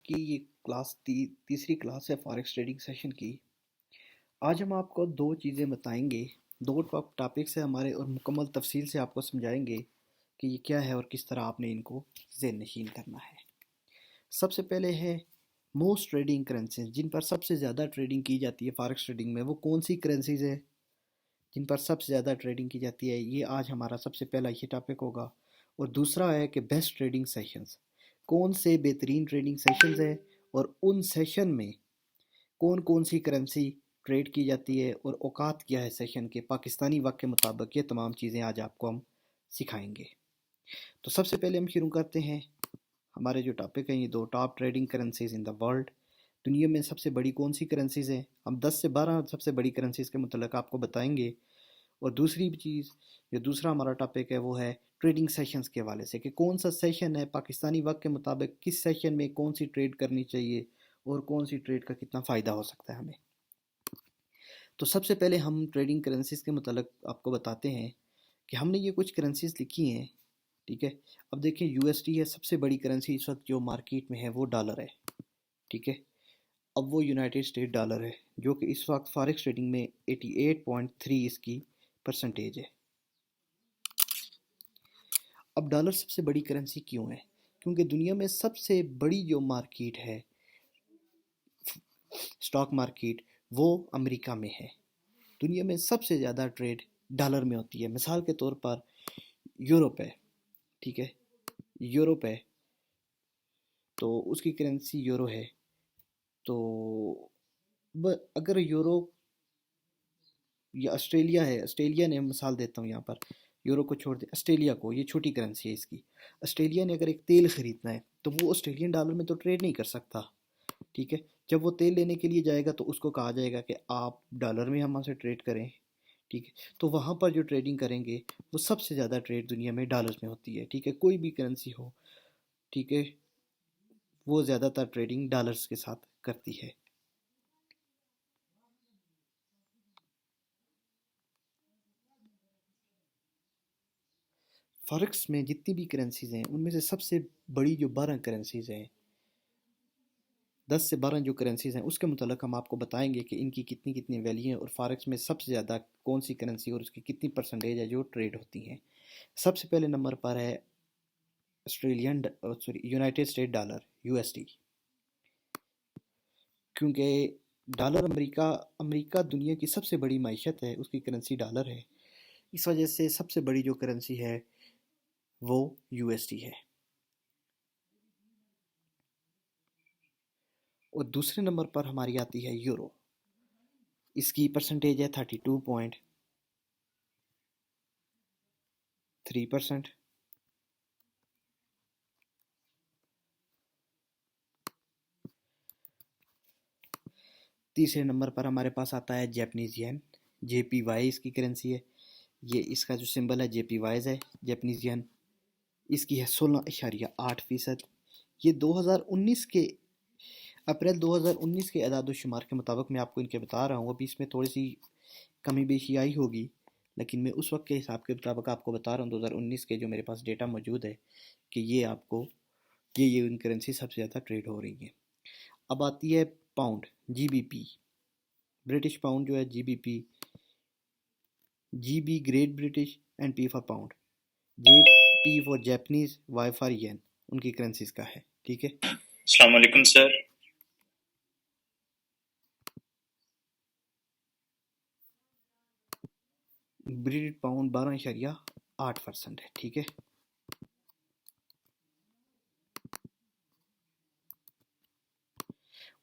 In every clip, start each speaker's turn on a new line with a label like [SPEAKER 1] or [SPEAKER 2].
[SPEAKER 1] की ये तीसरी क्लास है फॉरेक्स ट्रेडिंग सेशन की। आज हम आपको दो चीज़ें बताएंगे। दो टॉपिक्स है हमारे और मुकम्मल तफसील से आपको समझाएंगे कि ये क्या है और किस तरह आपने इनको ज़हन नशीन करना है। सबसे पहले है मोस्ट ट्रेडिंग करेंसीज, जिन पर सबसे ज़्यादा ट्रेडिंग की जाती है फॉरेक्स ट्रेडिंग में। वो कौन सी करेंसीज है जिन पर सबसे ज़्यादा ट्रेडिंग की जाती है? ये आज हमारा सबसे पहला ये टॉपिक होगा। और दूसरा है कि बेस्ट ट्रेडिंग सेशंस, कौन से बेहतरीन ट्रेडिंग सेशंस है और उन सेशन में कौन कौन सी करेंसी ट्रेड की जाती है और औकात क्या है सेशन के पाकिस्तानी वक्त के मुताबिक। ये तमाम चीज़ें आज आपको हम सिखाएंगे। तो सबसे पहले हम शुरू करते हैं। हमारे जो टॉपिक हैं, ये दो top trading currencies in the world. दुनिया में सबसे बड़ी कौन सी करेंसीज हैं? हम 10 से 12 सबसे बड़ी करेंसीज के मतलब आपको बताएंगे। और दूसरी चीज़, जो दूसरा हमारा टॉपिक है, वो है ट्रेडिंग सेशंस के हवाले से कि कौन सा सेशन है पाकिस्तानी वक्त के मुताबिक, किस सेशन में कौन सी ट्रेड करनी चाहिए और कौन सी ट्रेड का कितना फ़ायदा हो सकता है हमें। तो सबसे पहले हम ट्रेडिंग करेंसीज के मतलब आपको बताते हैं कि हमने ये कुछ करेंसीज लिखी हैं। ठीक है, अब देखिए यूएसडी है सबसे बड़ी करेंसी इस वक्त जो मार्केट में है, वो डॉलर है। ठीक है, अब वो यूनाइटेड स्टेट डॉलर है जो कि इस वक्त फॉरेक्स ट्रेडिंग में 88.3 इसकी परसेंटेज है। अब डॉलर सबसे बड़ी करेंसी क्यों है? क्योंकि दुनिया में सबसे बड़ी जो मार्केट है, स्टॉक मार्केट, वो अमेरिका में है। दुनिया में सबसे ज़्यादा ट्रेड डॉलर में होती है। मिसाल के तौर पर यूरोप है। ठीक है, यूरोप है तो उसकी करेंसी यूरो है। तो अगर यूरोप या ऑस्ट्रेलिया है, ऑस्ट्रेलिया ने, मिसाल देता हूँ यहाँ पर, यूरो को छोड़ दे, ऑस्ट्रेलिया को, ये छोटी करेंसी है इसकी। ऑस्ट्रेलिया ने अगर एक तेल ख़रीदना है तो वो ऑस्ट्रेलियन डॉलर में तो ट्रेड नहीं कर सकता। ठीक है, जब वो तेल लेने के लिए जाएगा तो उसको कहा जाएगा कि आप डॉलर में हमसे ट्रेड करें। ठीक है, तो वहाँ पर जो ट्रेडिंग करेंगे वो सबसे ज़्यादा ट्रेड दुनिया में डॉलर्स में होती है। ठीक है, कोई भी करेंसी हो, ठीक है, वो ज़्यादातर ट्रेडिंग डॉलर्स के साथ करती है। फॉरेक्स में जितनी भी करेंसीज हैं उनमें से सबसे बड़ी जो 12 करेंसीज हैं, 10 से 12 जो करेंसीज हैं, उसके मतलब हम आपको बताएंगे कि इनकी कितनी कितनी वैल्यू है और फॉरेक्स में सबसे ज़्यादा कौन सी करेंसी और उसकी कितनी परसेंटेज है जो ट्रेड होती हैं। सबसे पहले नंबर पर है यूनाइटेड स्टेट डॉलर, यूएसडी। क्योंकि डॉलर अमेरिका अमेरिका दुनिया की सबसे बड़ी मायशत है, उसकी करेंसी डॉलर है। इस वजह से सबसे बड़ी जो करेंसी है वो यूएसडी है। और दूसरे नंबर पर हमारी आती है यूरो। इसकी परसेंटेज है 32.3%। तीसरे नंबर पर हमारे पास आता है जैपनीज येन, जेपीवाई इसकी करेंसी है। ये इसका जो सिंबल है जेपीवाईज है, जैपनीज येन। इसकी है 16.8%। ये 2019 के अप्रैल 2019 के अदाद-ओ-शुमार के मुताबिक मैं आपको इनके बता रहा हूँ। अभी इसमें थोड़ी सी कमी बेशी आई होगी, लेकिन मैं उस वक्त के हिसाब के मुताबिक आपको बता रहा हूँ 2019 के जो मेरे पास डेटा मौजूद है कि ये आपको ये इन करेंसी सबसे ज़्यादा ट्रेड हो रही है। अब आती है पाउंड, जीबीपी, ब्रिटिश पाउंड जो है, GBP, GB great British and P for pound, J P for Japanese, Y for yen, उनकी करेंसीज का है। ठीक है,
[SPEAKER 2] अस्सलाम वालेकुम सर।
[SPEAKER 1] ब्रिटिश पाउंड 12.8% है। ठीक है,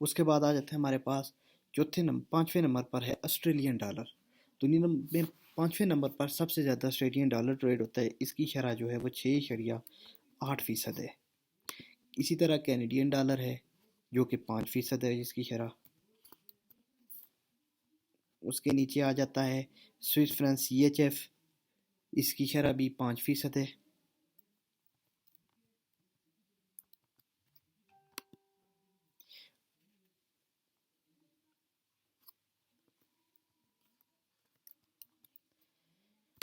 [SPEAKER 1] उसके बाद आ जाते हैं हमारे पास पाँचवें नंबर पर है ऑस्ट्रेलियन डॉलर। दुनिया में पाँचवें नंबर पर सबसे ज़्यादा ऑस्ट्रेलियन डॉलर ट्रेड होता है। इसकी शरह जो है वो 6.8% है। इसी तरह कैनेडियन डॉलर है जो कि 5% है जिसकी शरह। उसके नीचे आ जाता है स्विस फ्रांक CHF, इसकी शरह भी 5% है।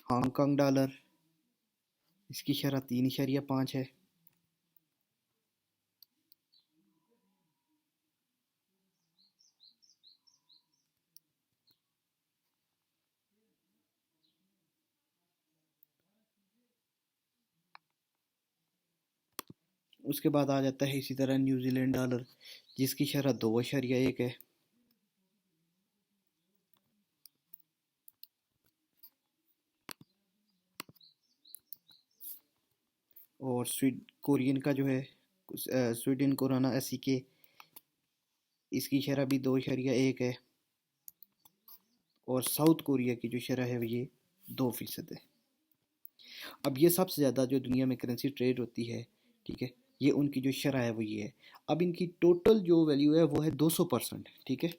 [SPEAKER 1] हांगकांग डॉलर, इसकी शरह 3.5 है। उसके बाद आ जाता है इसी तरह न्यूजीलैंड डॉलर, जिसकी शरह 2.1 है। और कोरियन का जो है स्वीडन कोरोना SEK, इसकी शरह भी 2.1 है। और साउथ कोरिया की जो शरह है ये 2% है। अब ये सबसे ज़्यादा जो दुनिया में करेंसी ट्रेड होती है, ठीक है, ये उनकी जो शरह है वो ये है। अब इनकी टोटल जो वैल्यू है वो है 200%, ठीक है।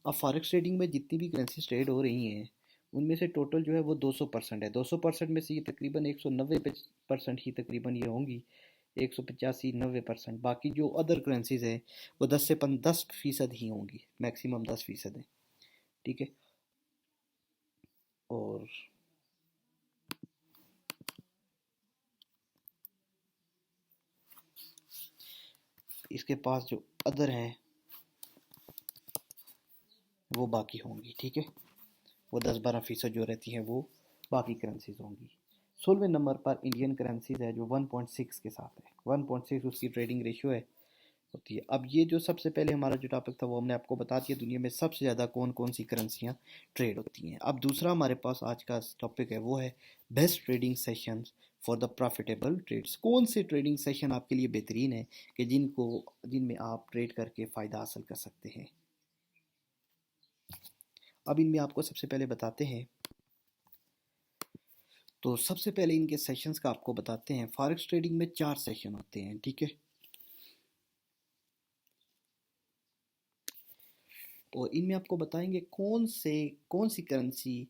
[SPEAKER 1] अब फॉरेक्स ट्रेडिंग में जितनी भी करेंसी ट्रेड हो रही हैं उनमें से टोटल जो है वो 200% है। 200% में से ये तकरीबन 190% ही तकरीबन ये होंगी, 185-90%। बाकी जो अदर करेंसीज है वो 10% ही होंगी, मैक्सिमम 10% है, ठीक है। और इसके पास जो अदर हैं वो बाकी होंगी, ठीक है। वो 10-12% जो रहती हैं वो बाकी करेंसीज होंगी। 16वें नंबर पर इंडियन करेंसीज है जो 1.6 के साथ है। 1.6 उसकी ट्रेडिंग रेशियो है, होती है। अब ये जो सबसे पहले हमारा जो टॉपिक था वो हमने आपको बता दिया दुनिया में सबसे ज़्यादा कौन कौन सी करेंसियाँ ट्रेड होती हैं। अब दूसरा हमारे पास आज का टॉपिक है वो है best trading sessions for the profitable trades. कौन से ट्रेडिंग सेशन आपके लिए बेहतरीन है कि जिनमें आप ट्रेड करके फ़ायदा हासिल कर सकते हैं। अब इनमें आपको सबसे पहले बताते हैं, तो सबसे पहले इनके सेशंस का आपको बताते हैं। फॉरेक्स ट्रेडिंग में 4 सेशन होते हैं, ठीक है। और इनमें आपको बताएंगे कौन सी करेंसी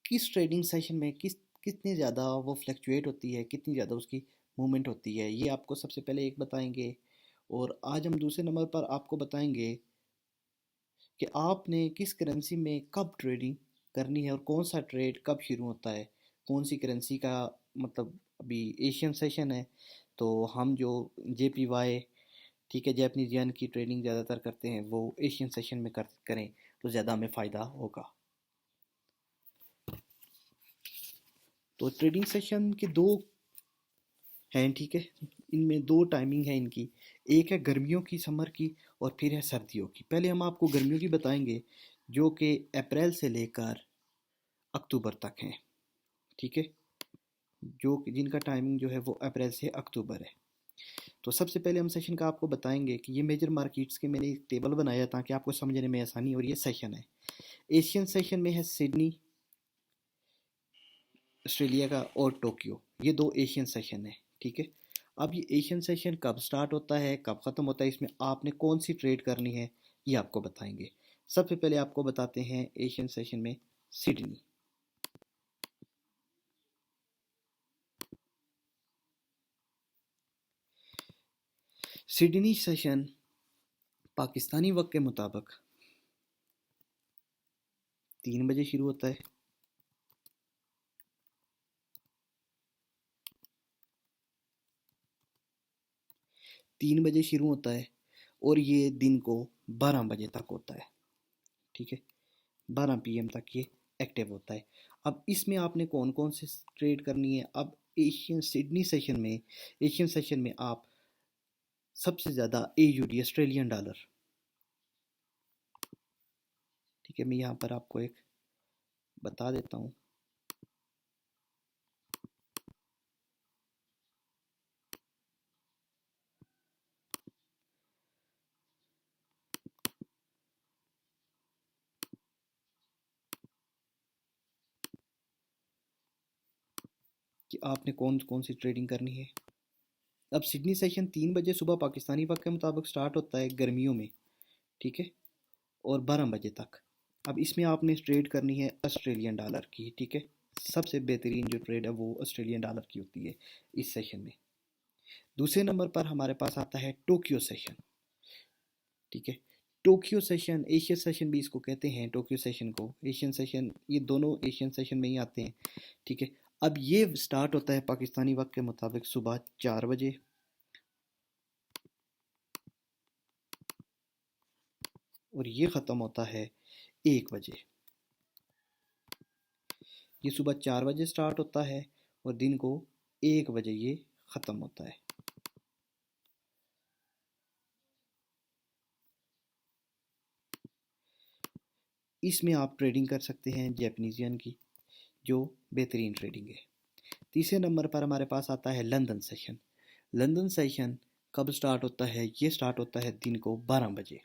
[SPEAKER 1] किस ट्रेडिंग सेशन में कितनी ज़्यादा वो फ्लक्चुएट होती है, कितनी ज़्यादा उसकी मूवमेंट होती है, ये आपको सबसे पहले एक बताएंगे। और आज हम दूसरे नंबर पर आपको बताएंगे कि आपने किस करेंसी में कब ट्रेडिंग करनी है और कौन सा ट्रेड कब शुरू होता है, कौन सी करेंसी का। मतलब अभी एशियन सेशन है तो हम जो JPY, ठीक है, जैपनीज येन की ट्रेडिंग ज़्यादातर करते हैं, वो एशियन सेशन में करें तो ज़्यादा हमें फ़ायदा होगा। तो ट्रेडिंग सेशन के दो हैं, ठीक है। इनमें दो टाइमिंग है इनकी, एक है गर्मियों की, समर की, और फिर है सर्दियों की। पहले हम आपको गर्मियों की बताएंगे जो कि अप्रैल से लेकर अक्टूबर तक हैं, ठीक है, जिनका टाइमिंग जो है वो अप्रैल से अक्टूबर है। तो सबसे पहले हम सेशन का आपको बताएंगे कि ये मेजर मार्केट्स के मैंने एक टेबल बनाया ताकि आपको समझने में आसानी, और ये सेशन है। एशियन सेशन में है सिडनी ऑस्ट्रेलिया का और टोक्यो, ये दो एशियन सेशन है, ठीक है। अब ये एशियन सेशन कब स्टार्ट होता है कब ख़त्म होता है, इसमें आपने कौन सी ट्रेड करनी है ये आपको बताएंगे। सबसे पहले आपको बताते हैं एशियन सेशन में सिडनी। सिडनी सेशन पाकिस्तानी वक्त के मुताबिक 3 बजे शुरू होता है। 3 बजे शुरू होता है और ये दिन को 12 बजे तक होता है, ठीक है। 12 PM तक ये एक्टिव होता है। अब इसमें आपने कौन कौन से ट्रेड करनी है। अब एशियन सेशन में आप सबसे ज़्यादा AUD, ऑस्ट्रेलियन डॉलर, ठीक है, मैं यहाँ पर आपको एक बता देता हूँ कि आपने कौन कौन सी ट्रेडिंग करनी है। अब सिडनी सेशन 3 बजे सुबह पाकिस्तानी वक्त के मुताबिक स्टार्ट होता है गर्मियों में, ठीक है, और 12 बजे तक। अब इसमें आपने ट्रेड करनी है ऑस्ट्रेलियन डॉलर की, ठीक है। सबसे बेहतरीन जो ट्रेड है वो ऑस्ट्रेलियन डॉलर की होती है इस सेशन में। दूसरे नंबर पर हमारे पास आता है टोक्यो सेशन, ठीक है। टोक्यो सेशन, एशियन सेशन भी इसको कहते हैं, टोक्यो सेशन को एशियन सेशन, ये दोनों एशियन सेशन में ही आते हैं, ठीक है। अब ये स्टार्ट होता है पाकिस्तानी वक्त के मुताबिक सुबह 4 बजे, और ये ख़त्म होता है 1 बजे। ये सुबह 4 बजे स्टार्ट होता है और दिन को 1 बजे ये ख़त्म होता है। इसमें आप ट्रेडिंग कर सकते हैं जापानीज येन की, जो बेहतरीन ट्रेडिंग है। तीसरे नंबर पर हमारे पास आता है लंदन सेशन। लंदन सेशन कब स्टार्ट होता है? ये स्टार्ट होता है दिन को 12 बजे।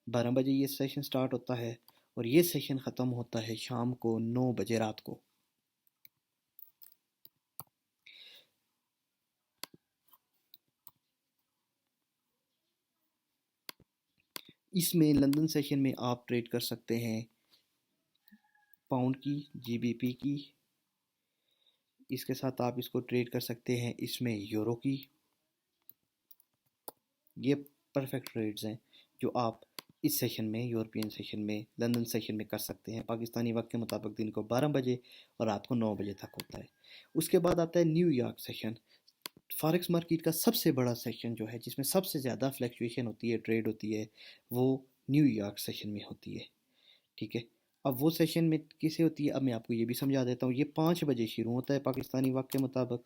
[SPEAKER 1] 12 बजे ये सेशन स्टार्ट होता है और ये सेशन ख़त्म होता है शाम को 9 बजे रात को। इसमें लंदन सेशन में आप ट्रेड कर सकते हैं पाउंड की, जीबीपी की, इसके साथ आप इसको ट्रेड कर सकते हैं इसमें यूरो की। ये परफेक्ट ट्रेड्स हैं जो आप इस सेशन में, यूरोपियन सेशन में, लंदन सेशन में कर सकते हैं। पाकिस्तानी वक्त के मुताबिक दिन को 12 बजे और रात को 9 बजे तक होता है। उसके बाद आता है न्यूयॉर्क सेशन। फॉरेक्स मार्केट का सबसे बड़ा सेशन जो है, जिसमें सबसे ज़्यादा फ्लैक्चुएशन होती है, ट्रेड होती है, वो न्यूयॉर्क सेशन में होती है। ठीक है, अब वो सेशन में किसे होती है, अब मैं आपको ये भी समझा देता हूँ। ये 5 बजे शुरू होता है पाकिस्तानी वक्त के मुताबिक,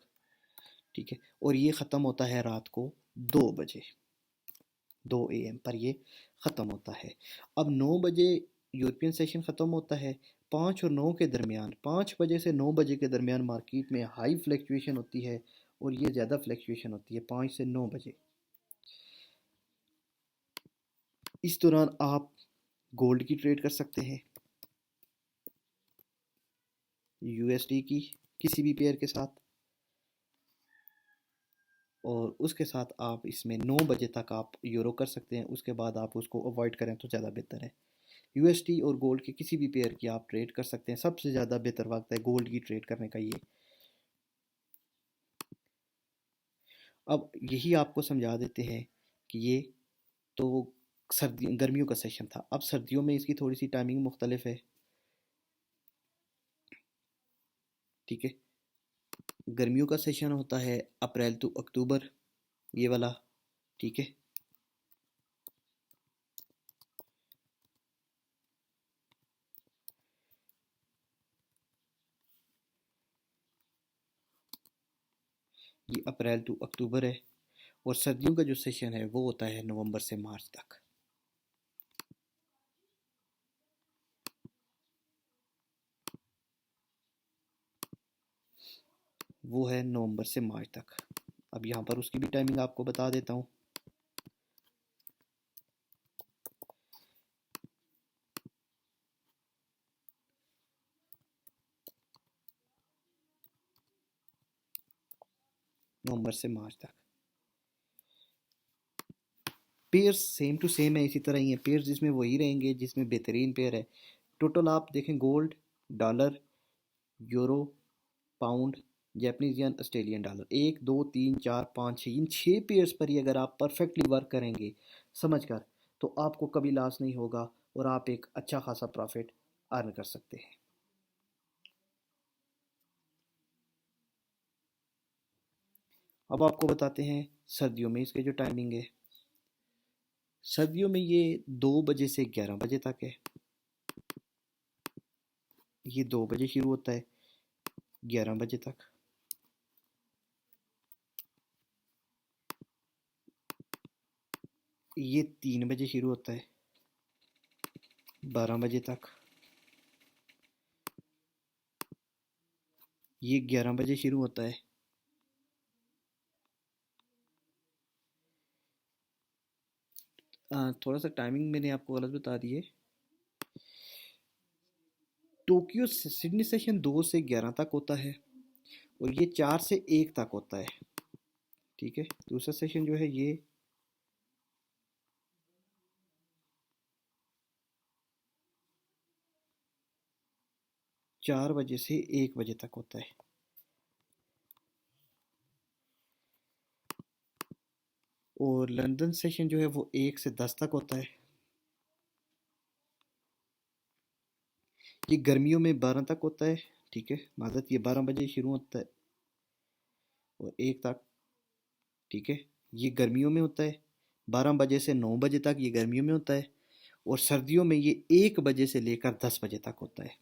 [SPEAKER 1] ठीक है, और ये ख़त्म होता है रात को 2 बजे, 2 AM पर ये ख़त्म होता है। अब 9 बजे यूरोपियन सेशन ख़त्म होता है। 5 और 9 के दरमियान, 5 बजे से 9 बजे के दरमियान मार्केट में हाई फ्लैक्चुएशन होती है और ये ज़्यादा फ्लैक्चुएशन होती है 5 से 9 बजे। इस दौरान आप गोल्ड की ट्रेड कर सकते हैं, यूएसडी की किसी भी पेयर के साथ, और उसके साथ आप इसमें 9 बजे तक आप यूरो कर सकते हैं। उसके बाद आप उसको अवॉइड करें तो ज़्यादा बेहतर है। यूएसडी और गोल्ड के किसी भी पेयर की आप ट्रेड कर सकते हैं। सबसे ज़्यादा बेहतर वक्त है गोल्ड की ट्रेड करने का ये। अब यही आपको समझा देते हैं कि ये तो सर्दी गर्मियों का सेशन था। अब सर्दियों में इसकी थोड़ी सी टाइमिंग मुख्तलिफ है, ठीक है। गर्मियों का सेशन होता है अप्रैल टू अक्टूबर, ये वाला, ठीक है। ये अप्रैल टू अक्टूबर है। और सर्दियों का जो सेशन है वो होता है नवंबर से मार्च तक। वो है नवंबर से मार्च तक। अब यहाँ पर उसकी भी टाइमिंग आपको बता देता हूँ। नवंबर से मार्च तक पेयर्स सेम टू सेम है, इसी तरह ही है। पेयर्स जिसमें वही रहेंगे जिसमें बेहतरीन पेयर है। टोटल आप देखें, gold, dollar, euro, pound, Japanese yen, Australian dollar, 1 2 3 4 5 6, इन 6 पेयर्स पर ही अगर आप परफेक्टली वर्क करेंगे समझ कर, तो आपको कभी लॉस नहीं होगा और आप एक अच्छा खासा प्रॉफिट अर्न कर सकते हैं। अब आपको बताते हैं सर्दियों में इसके जो टाइमिंग है। सर्दियों में ये 2 बजे से 11 बजे तक है। ये 2 बजे शुरू होता है 11 बजे तक। ये 3 बजे शुरू होता है 12 बजे तक। ये 11 बजे शुरू होता है, थोड़ा सा टाइमिंग मैंने आपको गलत बता दी है। टोक्यो सिडनी सेशन 2 से 11 तक होता है और ये 4 से 1 तक होता है, ठीक है। दूसरा सेशन जो है ये 4 बजे से 1 बजे तक होता है। और लंदन सेशन जो है वो 1 से 10 तक होता है। ये गर्मियों में 12 तक होता है, ठीक है। मादत ये 12 बजे शुरू होता है और 1 तक, ठीक है। ये गर्मियों में होता है 12 बजे से 9 बजे तक, ये गर्मियों में होता है। और सर्दियों में ये 1 बजे से लेकर 10 बजे तक होता है।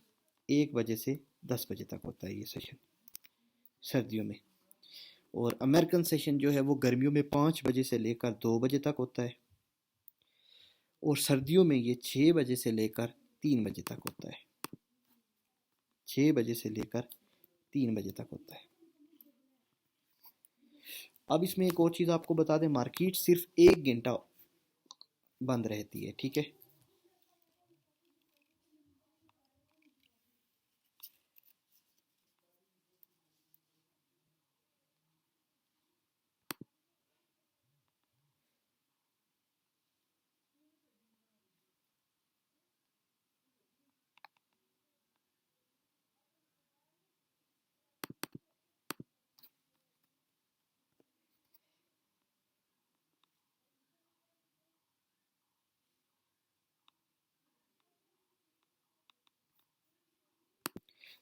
[SPEAKER 1] 1 बजे से 10 बजे तक होता है ये सेशन सर्दियों में। और अमेरिकन सेशन जो है वो गर्मियों में 5 बजे से लेकर 2 बजे तक होता है और सर्दियों में ये 6 बजे से लेकर 3 बजे तक होता है। 6 बजे से लेकर 3 बजे तक होता है। अब इसमें एक और चीज़ आपको बता दें, मार्केट सिर्फ 1 घंटा बंद रहती है, ठीक है।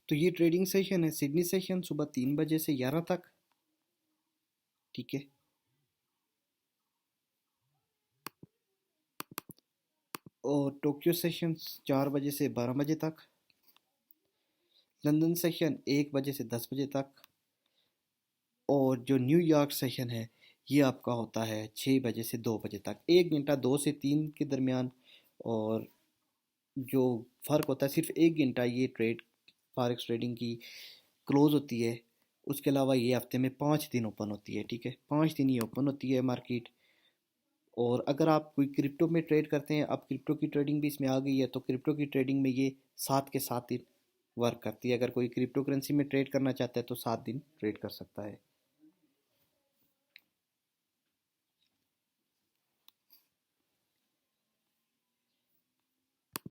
[SPEAKER 1] तो ये ट्रेडिंग सेशन है, सिडनी सेशन सुबह 3 बजे से 11 तक, ठीक है। और टोक्यो सेशन 4 बजे से 12 बजे तक। लंदन सेशन 1 बजे से 10 बजे तक। और जो न्यूयॉर्क सेशन है ये आपका होता है 6 बजे से 2 बजे तक, 1 घंटा 2 से 3 के दरमियान। और जो फ़र्क होता है, सिर्फ 1 घंटा ये ट्रेड फॉरेक्स ट्रेडिंग की क्लोज होती है। उसके अलावा ये हफ्ते में 5 दिन ओपन होती है, ठीक है। 5 दिन ये ओपन होती है मार्केट। और अगर आप कोई क्रिप्टो में ट्रेड करते हैं, अब क्रिप्टो की ट्रेडिंग भी इसमें आ गई है, तो क्रिप्टो की ट्रेडिंग में ये 7 के 7 दिन वर्क करती है। अगर कोई क्रिप्टो करेंसी में ट्रेड करना चाहता है तो 7 दिन ट्रेड कर सकता है।